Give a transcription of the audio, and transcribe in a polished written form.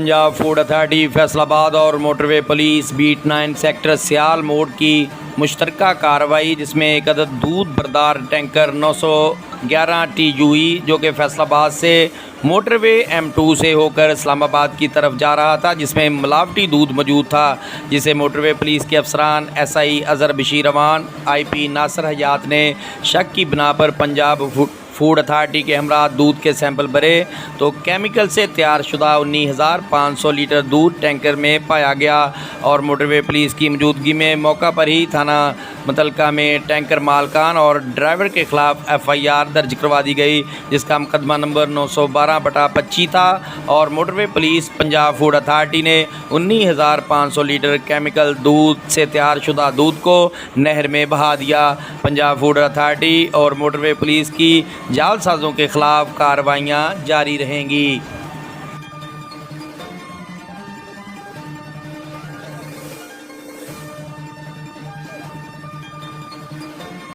Punjab food authority Faisalabad और motorway police beat 9 sector सियाल मोड़ की मुश्तरका कार्रवाई, जिसमें एक अदद दूध बरदार टैंकर 911 TUE जो कि फैसलाबाद से मोटरवे M2 से होकर इस्लामाबाद की तरफ जा रहा था, जिसमें मिलावटी दूध मौजूद था, जिसे मोटरवे पुलिस के अफसरान SI अज़हर बशीर अवान IP नासिर हयात ने शक की बिना पर पंजाब फूड अथॉरिटी के हमरा दूध के सैंपल भरे तो केमिकल से तैयार शुदा 19,500 लीटर दूध टैंकर में पाया गया और मोटरवे पुलिस की मौजूदगी में मौका पर ही थाना मुतलका में टैंकर मालकान और ड्राइवर के ख़िलाफ़ FIR दर्ज करवा दी गई, जिसका मुकदमा नंबर 912/25 था और motorway police Punjab food authority ने 19,500 लीटर केमिकल दूध से तैयार शुदा दूध को नहर में बहा दिया। पंजाब फूड अथॉरिटी और मोटरवे पुलिस की जालसाज़ों के ख़िलाफ़ कार्रवाइयाँ जारी रहेंगी।